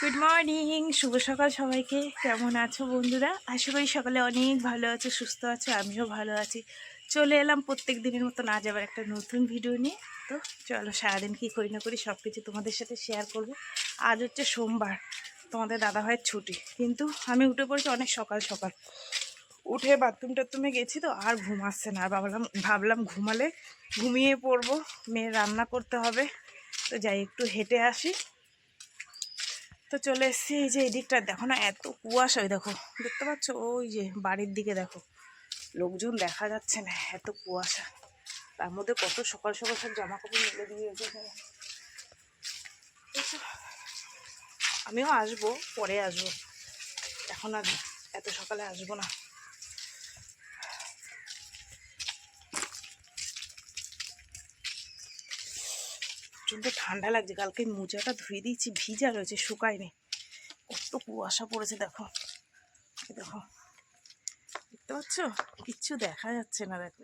Good morning, শুভ সকাল সবাইকে। কেমন আছো বন্ধুরা? আশা করি সকালে অনেক ভালো আছো, সুস্থ আছো। আমিও ভালো আছি। চলে এলাম প্রত্যেক দিনের মতন আজ আবার একটা নতুন ভিডিও নিয়ে। তো চলো, সারাদিন কী করি না করি সব কিছু তোমাদের সাথে শেয়ার করব। আজ হচ্ছে সোমবার, তোমাদের দাদাভাইয়ের ছুটি, কিন্তু আমি উঠে পড়েছি অনেক সকাল সকাল। উঠে বাথরুম টাথরুমে গেছি তো আর ঘুম আসছে না, আর ভাবলাম ঘুমালে ঘুমিয়ে পড়বো, মেয়ের রান্না করতে হবে। তো যাই একটু হেঁটে আসি। তো চলে এসেছি। এই যে এই দিকটা দেখো না, এত কুয়াশা। ওই দেখো, দেখতে পাচ্ছ? ওই যে বাড়ির দিকে দেখো, লোকজন দেখা যাচ্ছে না, এত কুয়াশা। তার মধ্যে কত সকাল সকাল সব জামা কাপড় মেলে দিয়েছে। আমিও আসবো, পরে আসবো, এখন আর এত সকালে আসবো না। প্রচণ্ড ঠান্ডা লাগছে। কালকে মোজাটা ধুয়ে দিয়েছি, ভিজা রয়েছে, শুকায়নি। কত কুয়াশা পড়েছে দেখো, দেখো, দেখতে পাচ্ছ? কিচ্ছু দেখা যাচ্ছে না, দেখো।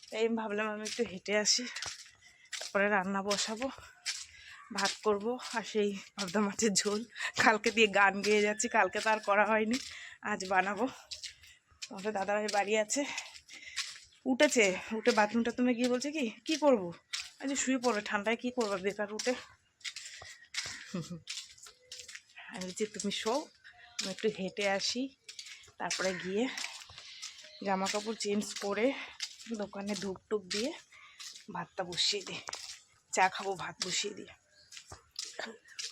তাই আমি ভাবলাম আমি একটু হেঁটে আসি, তারপরে রান্না বসাবো, ভাত করব। আর সেই পাবদা মাছের ঝোল কালকে দিয়ে গান গেয়ে যাচ্ছি, কালকে তো আর করা হয়নি, আজ বানাবো। তোমাদের দাদাভাই বাড়ি আছে, উঠেছে, উঠে বাথরুমটা তুমি গিয়ে বলছে কি করবো, আজ শুয়ে পড়বে, ঠান্ডায় কি করবো বেকার উঠে। আমি বলছি তুমি শো, আমি একটু হেঁটে আসি, তারপরে গিয়ে জামা কাপড় চেঞ্জ করে দোকানে ধূপ টুপ দিয়ে ভাতটা বসিয়ে দিই, চা খাবো ভাত বসিয়ে দিয়ে।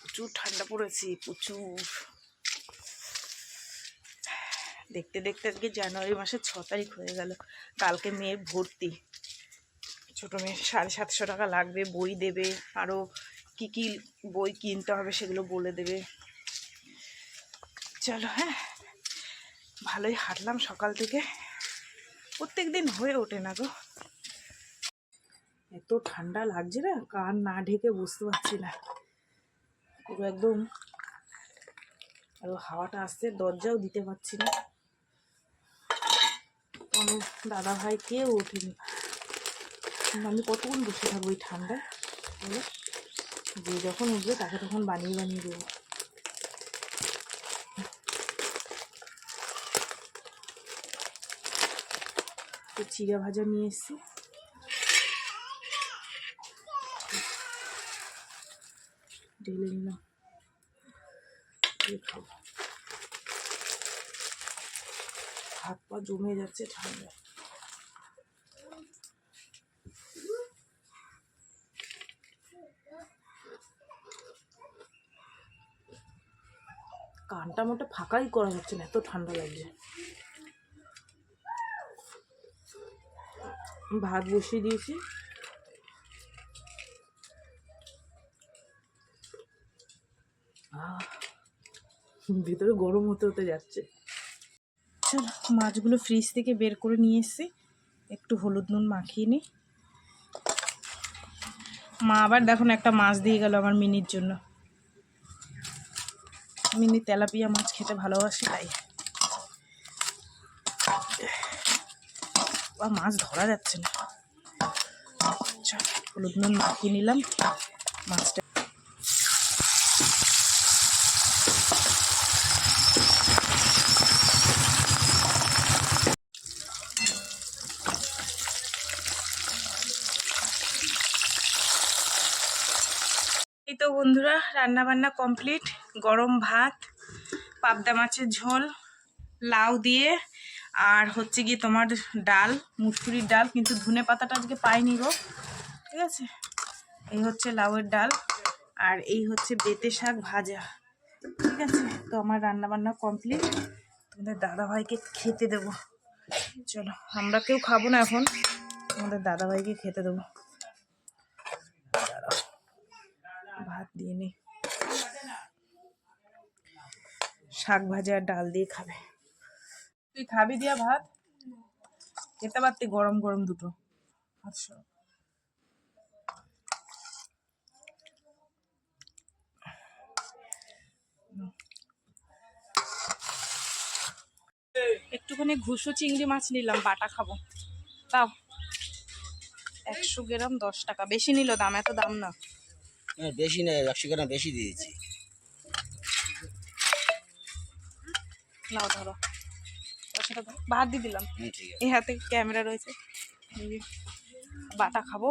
প্রচুর ঠান্ডা পড়েছে, প্রচুর। দেখতে দেখতে আজকে জানুয়ারি মাসের 6 তারিখ হয়ে গেল। কালকে মেয়ের ভর্তি, ছোটো মেয়ের 750 টাকা লাগবে, বই দেবে, আরও কি কি বই কিনতে হবে সেগুলো বলে দেবে। চলো, হ্যাঁ, ভালোই হাঁটলাম সকাল থেকে, প্রত্যেক দিন হয়ে ওঠে না গো। এত ঠান্ডা লাগছে না, কান না ঢেকে বুঝতে পারছি না পুরো একদম। আর হাওয়াটা আসছে, দরজাও দিতে পারছি না। আমার দাদা ভাই কেউ ওঠেনি, আমি কতক্ষণ বসে থাকবো এই ঠান্ডায় বলো? যে যখন উঠবে তাকে তখন বানিয়ে বানিয়ে দেবো। তো চিড়া ভাজা নিয়ে এসেছি, ঢেলে নিলাম, খাবো। হাত পা জমে যাচ্ছে ঠান্ডায়। কানটা মোটা ফাঁকাই করা যাচ্ছে না, এত ঠান্ডা লাগছে। ভাত বসিয়ে দিয়েছি, ভিতরে গরম হতে হতে যাচ্ছে। চলো, মাছগুলো ফ্রিজ থেকে বের করে নিয়ে এসেছি, একটু হলুদ নুন মাখিয়ে নিই। মা আবার দেখুন একটা মাছ দিয়ে গেল আমার মিনির জন্য। মিনি তেলাপিয়া মাছ খেতে ভালোবাসে, তাই মাছ ধরা যাচ্ছে না। হলুদ নুন মাখিয়ে নিলাম মাছটা। এই তো বন্ধুরা, রান্না বান্না কমপ্লিট। গরম ভাত, পাবদা মাছের ঝোল, লাউ দিয়ে, আর হচ্ছে গিয়ে তোমার ডাল, মুসুরির ডাল, কিন্তু ধনে পাতাটা আজকে পাইনি গো। ঠিক আছে, এই হচ্ছে লাউয়ের ডাল, আর এই হচ্ছে বেঁটে শাক ভাজা। ঠিক আছে, তো আমার রান্না বান্না কমপ্লিট, তোমাদের দাদাভাইকে খেতে দেবো। চলো, আমরা কেউ খাবো না এখন, তোমাদের দাদাভাইকে খেতে দেবো। ভাত দিয়ে নি, শাক ভাজা আর ডাল দিয়ে খাবে। তুই খাবি দিয়া ভাত? খেতে পারতি গরম গরম দুটো। আচ্ছা, একটুখানি ঘুষো চিংড়ি মাছ নিলাম, বাটা খাবো। তাও 100 গ্রাম 10 টাকা, বেশি নিল দাম, এত দাম না। বেশি না, 100 গ্রাম বেশি দিয়েছি। নাও ধরো, পয়সাটা ধরো, বাদ দিয়ে দিলাম। ঠিক আছে। এই হাতে ক্যামেরা রয়েছে। বাটা খাবো,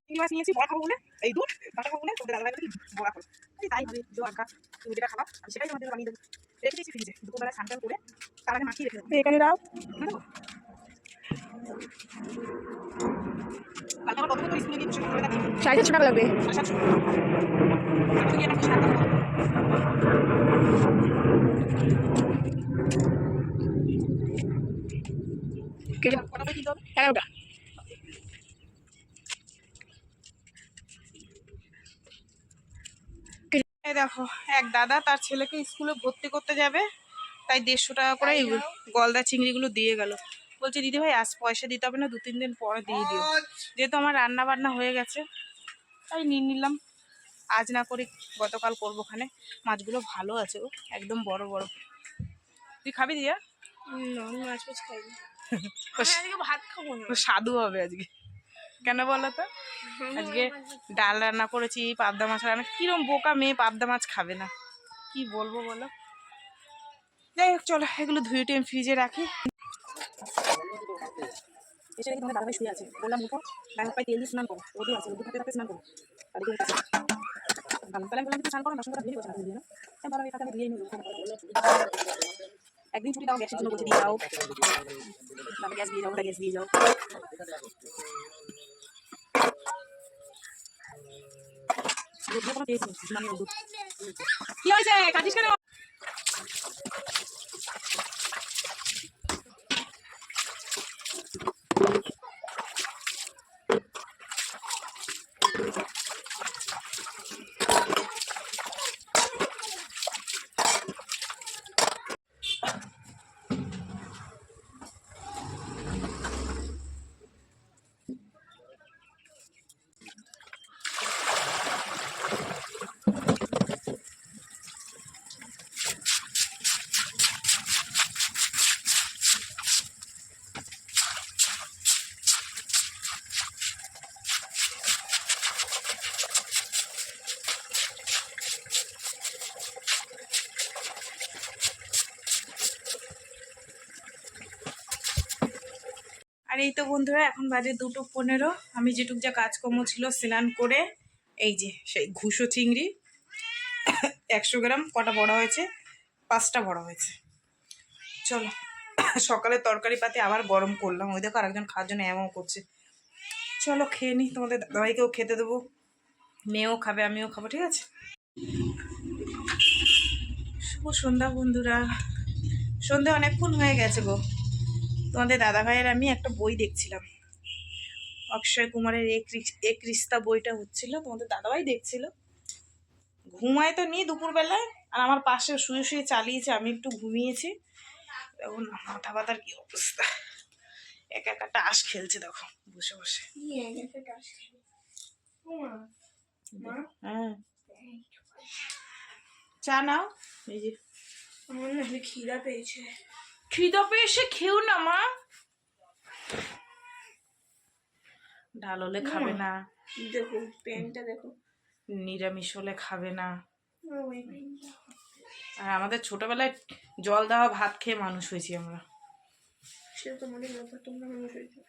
চিংড়ি মাছ নিয়েছি বড়া খাবো বলে, এই দুধ বাটা খাবো বলে তোদের দাদা ভাই বড়া খাবো। তাই ভাবে যে আঁকা তুমি যেটা খাবা আমি সেটাই তোমাদের বানিয়ে দেবো। রেখে দিয়েছি ফ্রিজে, দুপুরবেলা স্নান টান করে তার আগে মাখিয়ে রেখে দেবো। এখানে দাও, কালকে আমার কত করে স্কুলে গিয়ে বসে কথা বলে 750 টাকা লাগবে। 750 আমি গিয়ে একটা স্নান করবো। কটা করে কিনতে হবে? 11টা। এই দেখো, এক দাদা তার ছেলেকে স্কুলে ভর্তি করতে যাবে, তাই 150 টাকা করে গলদা চিংড়িগুলো দিয়ে গেল। বলছে দিদি ভাই আজ পয়সা দিতে হবে না, 2-3 দিন পরে দিয়ে দিও। যেহেতু আমার রান্না বান্না হয়ে গেছে তাই নিয়ে নিলাম, আজ না করি গতকাল করবো। ওখানে মাছগুলো ভালো আছে, ও একদম বড় বড়। তুই খাবি দিয়া? মাছ মাছ খাইনি, ভাত খাবো না। স্বাদু হবে আজকে, কেন বলো তো? আজকে ডাল রান্না করেছি, পাবদা মাছ রান্না। কিরম বোকা মেয়ে পাবদা মাছ খাবে না, কি বলবো বলো। যাই হোক চলো, এগুলো ধুয়ে টুয়ে ফ্রিজে রাখি। এসে দেখি তোমার দাদাভাই শুয়ে আছে, বললাম উঠো গায়ে পায়ে তেল দিয়ে স্নান করো, রোদও আছে, রোদ থাকতে থাকতে স্নান করো। তাহলে তাহলে বললাম স্নান করো না, সঙ্গে ধুয়ে বসে না ধুয়ে না, আমি বললাম এখানে ধুয়ে নিই। একদিন ছুটি দাও, গ্যাসের জন্য বলছে দিয়ে দাও, তাহলে গ্যাস দিয়ে যাও, ওটা গ্যাস দিয়ে যাও। কি হয়েছে, কাটিস কেন? আর এই তো বন্ধুরা, এখন বাজে 2:15। আমি যেটুক যা কাজকর্ম ছিল স্নান করে, এই যে সেই ঘুষো চিংড়ি 100 গ্রাম, কটা বড় হয়েছে? 5টা বড় হয়েছে। চলো, সকালে তরকারি পাতি আবার গরম করলাম। ওই দেখো আরেকজন খাওয়ার জন্য এমন করছে। চলো খেয়ে নিই, তোমাদের দাদাভাইকেও খেতে দেবো, মেয়েও খাবে আমিও খাবো, ঠিক আছে? শুভ সন্ধ্যা বন্ধুরা, সন্ধ্যা অনেকক্ষণ হয়ে গেছে গো। তোমাদের দাদাভাইয়ের আমি একটা বই দেখছিলাম, অক্ষয় কুমারের এক রিস্তা বইটা হচ্ছিল, তোমাদের দাদাভাই দেখছিল। ঘুমায় তো নি দুপুরবেলায়, আর আমার পাশে শুয়ে শুয়ে চালিয়েছে, আমি একটু ঘুমিয়েছি। এখন মাথা ব্যথার কি অবস্থা, একা একা টাস খেলছে দেখো বসে বসে। হ্যাঁ, চা নাও। এই যে আমার না খিদা পেয়েছে, খিদা পেয়েছে, খেও না মা। ডাল হলে খাবে না, দেখো প্যান্টটা দেখো, নিরামিষ হলে খাবে না। আর আমাদের ছোটবেলায় জল দেওয়া ভাত খেয়ে মানুষ হয়েছি আমরা। সে তোমাদের ব্যাপার, তোমরা মানুষ হয়েছো,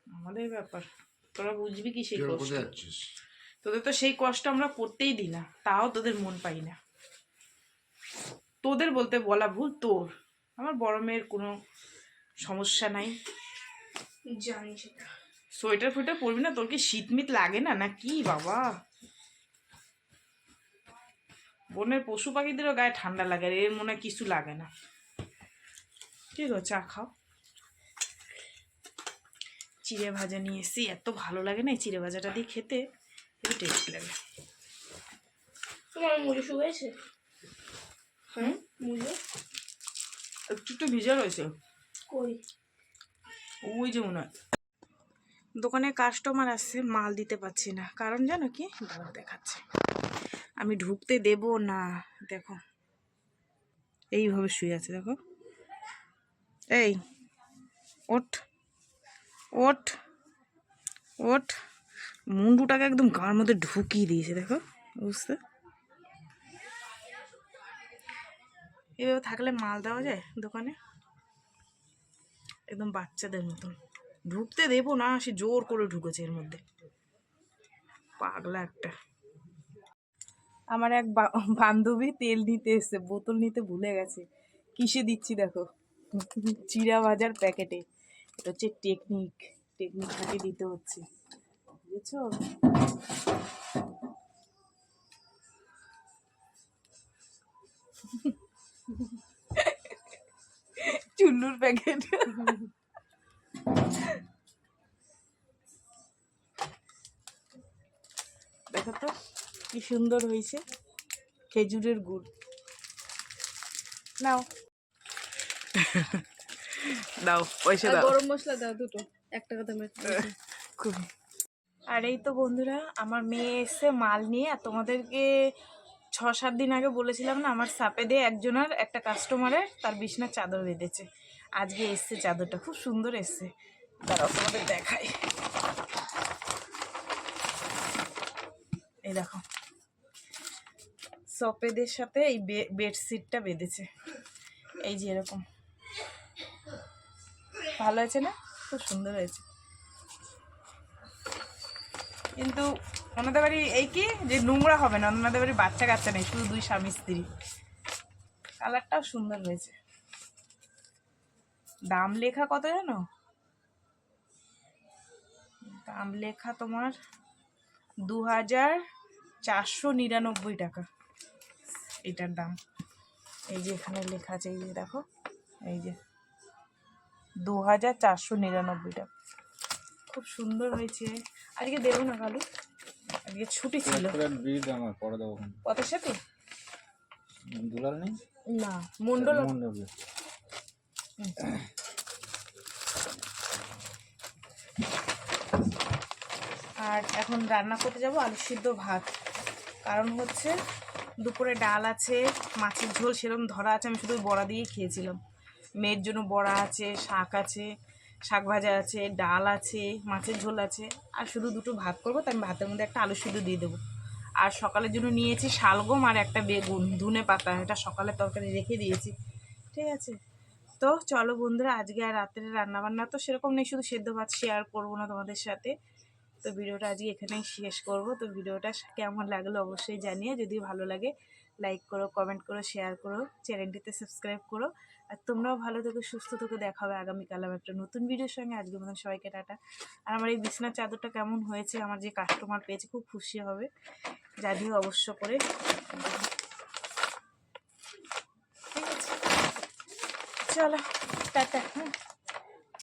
আমাদের ব্যাপার তোরা বুঝবি কি সেই কষ্ট। তোদের তো সেই কষ্ট আমরা করতেই দিই না, তাও তোদের মন পাই না। তোদের বলতে বলা ভুল, তোর। আমার বড় মেয়ের কোনো সমস্যা নাই, জানি সেটা। সোয়েটার ফোয়েটার পরবি না, তোর কি শীত মিত লাগে না না কি বাবা? বনের পশু পাখিদেরও গায়ে ঠান্ডা লাগে, আর এর মনে হয় কিছু লাগে না। ঠিক আছে, চা খাও। চিড়ে ভাজা নিয়ে এসছি, এত ভালো লাগে না এই চিড়ে ভাজাটা দিয়ে খেতে, একটু টেস্ট লাগে। তোমার মুড়ি শুয়েছে? হ্যাঁ, মুড়ি একটু একটু ভিজা রয়েছে। কই? ওই যে মনে হয় দোকানে কাস্টমার আসছে, মাল দিতে পারছি না, কারণ জানো কি, দাঁড়াও দেখাচ্ছে। আমি ঢুকতে দেব না, দেখো এইভাবে শুয়ে আছে, দেখো। এই ওঠ ওঠ ওঠ, মুন্ডুটাকে একদম গাঁর মধ্যে ঢুকিয়ে দিয়েছে, দেখো বুঝতে। এভাবে থাকলে মাল দেওয়া যায় দোকানে, একদম বাচ্চাদের মতন। ঢুকতে দেবো না, সে জোর করে ঢুকেছে এর মধ্যে, পাগলা একটা। আমার এক বান্ধবী তেল নিতে এসছে, বোতল নিতে ভুলে গেছে। কিসে দিচ্ছি দেখো, চিড়া ভাজার প্যাকেটে। এটা হচ্ছে টেকনিক হাতে দিতে হচ্ছে, বুঝেছো? চুল্লুর প্যাকেট। দেখো তো কি সুন্দর হয়েছে, খেজুরের গুড়। নাও দাও, পয়সা দাও। গরম মশলা দাও দুটো, 1 টাকা দামের। খুবই। আর এই তো বন্ধুরা, আমার মেয়ে এসছে মাল নিয়ে। আর তোমাদেরকে 6-7 দিন আগে বলেছিলাম না, আমার সাপে দিয়ে একজনের একটা কাস্টমারের তার বিছনার চাদর বেঁধেছে। আজকে এসছে চাদরটা, খুব সুন্দর এসছে। দাঁড়াও তোমাদের দেখাই, এই দেখো সপেদের সাথে এই বেডশিটটা বেঁধেছে, এই যে এরকম। ভালো আছে না? খুব সুন্দর হয়েছে। কিন্তু ওনাদের বাড়ি এই কি যে নোংরা হবে না, ওনাদের বাড়ি বাচ্চা কাচ্চা নেই, শুধু 2 স্বামী স্ত্রী। কালারটাও সুন্দর হয়েছে। দাম লেখা কত জানো? দাম লেখা তোমার 2499 টাকা এটার দাম। এই যে এখানে লেখা আছে, এই যে দেখো, এই যে 2499 টাকা। খুব সুন্দর হয়েছে। আজকে দেবো না কালু, আজকে ছুটি ছিল। কত সাথে দুলাল নেই না, মন্ডল। আর এখন রান্না করতে যাব আলু সিদ্ধ ভাত। কারণ হচ্ছে দুপুরে ডাল আছে, মাছের ঝোল সেরকম ধরা আছে, আমি শুধু বড়া দিয়েই খেয়েছিলাম। মেয়ের জন্য বড়া আছে, শাক আছে, শাক ভাজা আছে, ডাল আছে, মাছের ঝোল আছে, আর শুধু 2টো ভাত করবো। তাই আমি ভাতের মধ্যে একটা আলু সিদ্ধ দিয়ে দেবো। আর সকালের জন্য নিয়েছি শালগম আর একটা বেগুন, ধনে পাতা, এটা সকালের তরকারি রেখে দিয়েছি। ঠিক আছে, তো চলো বন্ধুরা, আজকে আর রাত্রে রান্নাবান্না তো সেরকম নেই, শুধু সেদ্ধ ভাত শেয়ার করবো না তোমাদের সাথে। তো ভিডিওটা আজকে এখানেই শেষ করব। তো ভিডিওটা কেমন লাগলো অবশ্যই জানিয়ে, যদি ভালো লাগে লাইক করো, কমেন্ট করো, শেয়ার করো, চ্যানেলটিতে সাবস্ক্রাইব করো। আর তোমরাও ভালো থেকো, সুস্থ থেকো। দেখা হবে আগামীকাল আবার একটা নতুন ভিডিওর সঙ্গে। আজকের মতন সবাইকে টাটা। আর আমার এই বিছানার চাদরটা কেমন হয়েছে, আমার যে কাস্টমার পেয়েছে খুব খুশি হবে, জানিও অবশ্য করে। ঠিক আছে, চলো টাটা। হ্যাঁ।